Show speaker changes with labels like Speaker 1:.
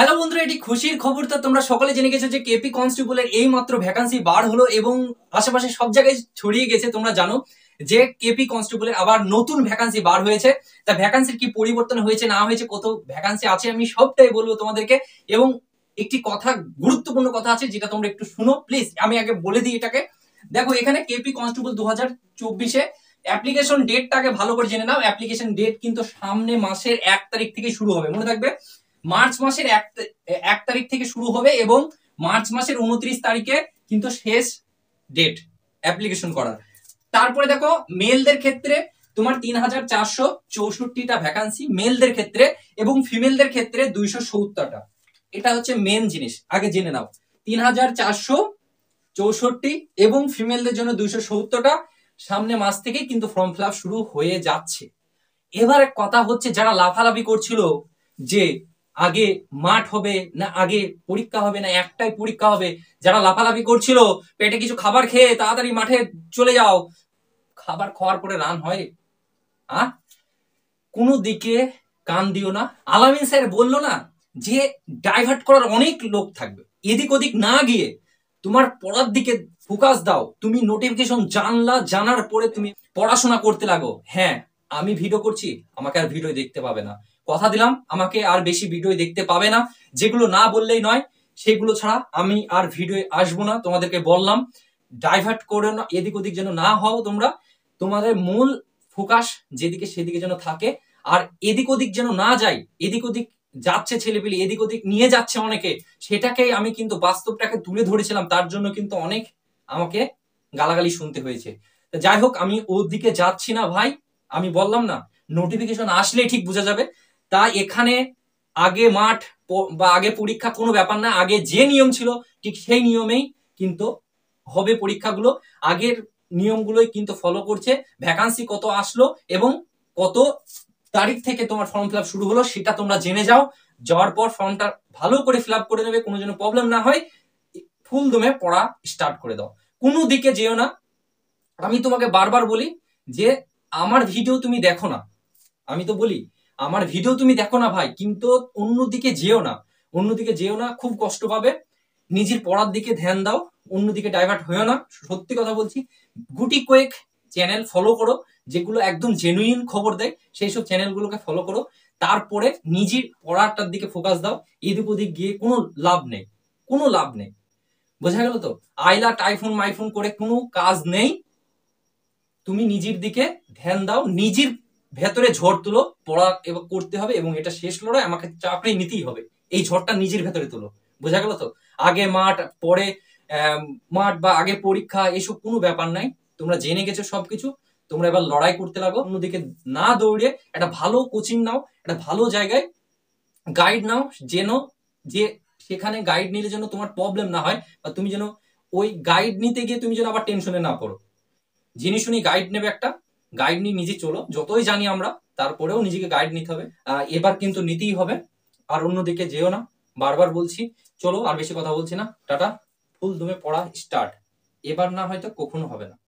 Speaker 1: Hello বন্ধুরা, এটি খুশির খবর। তো তোমরা সকলে জেনে গেছো যে কেপি কনস্টেবলের এই মাত্র ভ্যাকান্সি বার হলো এবং আশেপাশে সব জায়গায় ছড়িয়ে গেছে। তোমরা জানো যে কেপি কনস্টেবলের আবার নতুন ভ্যাকান্সি বার হয়েছে। তা ভ্যাকান্সির কি পরিবর্তন হয়েছে না হয়েছে, কত ভ্যাকান্সি আছে, আমি সবটাই বলবো তোমাদেরকে। এবং একটি কথা, গুরুত্বপূর্ণ কথা আছে যেটা তোমরা একটু শুনো প্লিজ। আমি আগে বলে দিই এটাকে। দেখো, এখানে কেপি কনস্টেবল 2024-এ অ্যাপ্লিকেশন ডেটটাকে ভালো করে জেনে নাও। অ্যাপ্লিকেশন ডেট কিন্তু সামনে মাসের 1 তারিখ থেকে শুরু হবে, মনে থাকবে। মার্চ মাসের 1 তারিখ থেকে শুরু হবে এবং মার্চ মাসের 29 তারিখে কিন্তু শেষ ডেট অ্যাপ্লিকেশন করার। তারপরে দেখো, মেলদের ক্ষেত্রে তোমার 3464টা ভ্যাকান্সি মেলদের ক্ষেত্রে, এবং ফিমেলদের ক্ষেত্রে 270টা। এটা হচ্ছে মেন জিনিস, আগে জেনে নাও। 3464 এবং ফিমেলদের জন্য 270টা। সামনে মাস থেকে কিন্তু ফর্ম ফিল আপ শুরু হয়ে যাচ্ছে। এবার কথা হচ্ছে, যারা লাফালাফি করছিল যে আগে মাঠ হবে না আগে পরীক্ষা হবে না একটাই পরীক্ষা হবে, যারা লাফালাফি করছিল পেটে কিছু খাবার খেয়ে তাড়াতাড়ি মাঠে চলে যাও, খাবার খাওয়ার পরে রান হয়? কোনো দিকে কান দিও না। আলামিন স্যার বললো না যে ডাইভার্ট করার অনেক লোক থাকবে, এদিক ওদিক না গিয়ে তোমার পড়ার দিকে ফোকাস দাও। তুমি নোটিফিকেশন জানার পরে তুমি পড়াশোনা করতে লাগো। হ্যাঁ, আমি ভিডিও করছি, আমাকে আর ভিডিও দেখতে পাবে না, কথা দিলাম। আমাকে আর বেশি ভিডিও দেখতে পাবে না, যেগুলো না বললেই নয় সেগুলো ছাড়া আমি আর ভিডিও আসবো না। তোমাদেরকে বললাম ডাইভার্ট করে না, এদিক ওদিক যেন না হও তোমরা। তোমাদের মূল ফোকাস যেদিকে সেদিকে যেন থাকে, আর এদিক ওদিক যেন না যাই। এদিক ওদিক যাচ্ছে ছেলেপিলি, এদিক ওদিক নিয়ে যাচ্ছে অনেকে, সেটাকেই আমি কিন্তু বাস্তবটাকে তুলে ধরেছিলাম। তার জন্য কিন্তু অনেক আমাকে গালাগালি শুনতে হয়েছে। যাই হোক, আমি ওর দিকে যাচ্ছি না ভাই। আমি বললাম না, নোটিফিকেশন আসলেই ঠিক বোঝা যাবে। তা এখানে আগে মাঠ বা আগে পরীক্ষা কোনো ব্যাপার না, আগে যে নিয়ম ছিল ঠিক সেই নিয়মেই কিন্তু হবে পরীক্ষাগুলো। আগের নিয়মগুলোই কিন্তু ফলো করছে। ভ্যাকান্সি কত আসলো এবং কত তারিখ থেকে তোমার ফর্ম ফিল আপ শুরু হলো সেটা তোমরা জেনে যাও। যাওয়ার পর ফর্মটা ভালো করে ফিল আপ করে নেবে, কোনো যেন প্রবলেম না হয়। ফুল দমে পড়া স্টার্ট করে দাও, কোনো দিকে যেও না। আমি তোমাকে বারবার বলি যে আমার ভিডিও তুমি দেখো না, আমি তো বলি আমার ভিডিও তুমি দেখো না ভাই, কিন্তু অন্যদিকে যেও না, অন্যদিকে যেও না, খুব কষ্ট পাবে। নিজের পড়ার দিকে ধ্যান দাও, অন্যদিকে ডাইভার্ট হয়েও না। সত্যি কথা বলছি, গুটি কয়েক চ্যানেল ফলো করো যেগুলো একদম জেনুইন খবর দেয়, সেই সব চ্যানেলগুলোকে ফলো করো। তারপরে নিজের পড়াটার দিকে ফোকাস দাও। এদিক ওদিক গিয়ে কোনো লাভ নেই, কোনো লাভ নেই। বোঝা গেল তো? আইলা টাইফুন মাইফুন করে কোনো কাজ নেই। তুমি নিজের দিকে ধ্যান দাও, নিজের ভেতরে ঝড় তুলো। পড়া এবার করতে হবে এবং এটা শেষ লড়াই, আমাকে চাকরি নিতেই হবে। এই ঝড়টা নিজের ভেতরে তুলো। বোঝা গেল তো? আগে মাঠ পরে মাঠ বা আগে পরীক্ষা এসব কোনো ব্যাপার নাই। তোমরা জেনে গেছো সবকিছু। তোমরা এবার লড়াই করতে লাগো, অন্যদিকে না দৌড়ে একটা ভালো কোচিং নাও, একটা ভালো জায়গায় গাইড নাও, যেন যে সেখানে গাইড নিলে যেন তোমার প্রবলেম না হয়, বা তুমি যেন ওই গাইড নিতে গিয়ে তুমি যেন আবার টেনশনে না পড়ো। জেনে শুনি গাইড নেবে, একটা গাইড নিয়ে নিজে চলো। যতই জানি আমরা, তারপরেও নিজেকে গাইড নিতে হবে। এবার কিন্তু নিতেই হবে, আর অন্যদিকে যেও না, বারবার বলছি। চলো, আর বেশি কথা বলছি না, টাটা। ফুল দমে পড়া স্টার্ট। এবার না হয়তো কখনো হবে না।